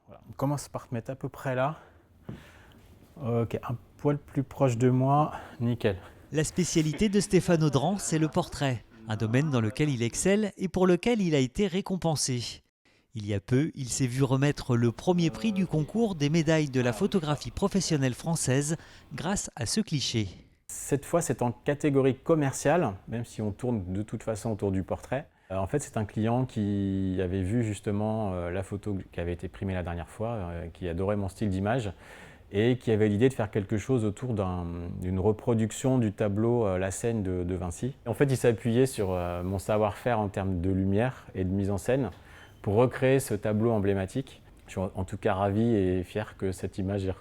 Voilà. On commence par te mettre à peu près là. Ok, un poil plus proche de moi, nickel. La spécialité de Stéphane Audran, c'est le portrait, un domaine dans lequel il excelle et pour lequel il a été récompensé. Il y a peu, il s'est vu remettre le premier prix du concours des médailles de la photographie professionnelle française grâce à ce cliché. Cette fois, c'est en catégorie commerciale, même si on tourne de toute façon autour du portrait. En fait, c'est un client qui avait vu justement la photo qui avait été primée la dernière fois, qui adorait mon style d'image et qui avait l'idée de faire quelque chose autour d'une reproduction du tableau La Scène de Vinci. En fait, il s'appuyait sur mon savoir-faire en termes de lumière et de mise en scène pour recréer ce tableau emblématique. Je suis en tout cas ravi et fier que cette image ait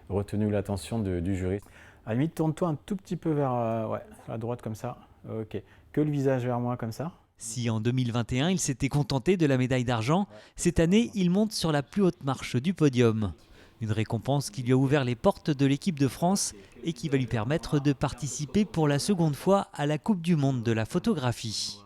retenu l'attention du jury. À la limite, tourne-toi un tout petit peu vers la droite comme ça. Ok. Que le visage vers moi comme ça. Si en 2021 il s'était contenté de la médaille d'argent, cette année il monte sur la plus haute marche du podium. Une récompense qui lui a ouvert les portes de l'équipe de France et qui va lui permettre de participer pour la seconde fois à la Coupe du Monde de la photographie.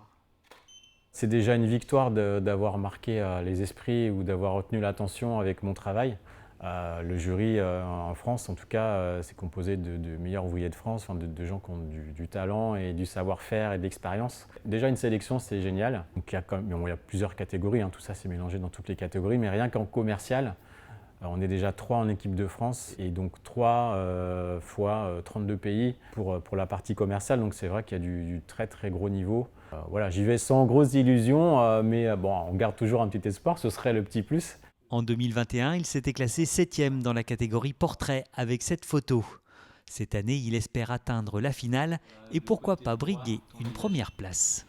C'est déjà une victoire d'avoir marqué les esprits ou d'avoir retenu l'attention avec mon travail. Le jury en France, en tout cas, c'est composé de meilleurs ouvriers de France, enfin de gens qui ont du talent et du savoir-faire et de l'expérience. Déjà une sélection, c'est génial. Donc, il y a plusieurs catégories, hein, tout ça c'est mélangé dans toutes les catégories, mais rien qu'en commercial, on est déjà 3 en équipe de France et donc 3 fois 32 pays pour la partie commerciale. Donc c'est vrai qu'il y a du très très gros niveau. Voilà, j'y vais sans grosses illusions, mais bon, on garde toujours un petit espoir, ce serait le petit plus. En 2021, il s'était classé 7e dans la catégorie portrait avec cette photo. Cette année, il espère atteindre la finale et pourquoi pas briguer une première place.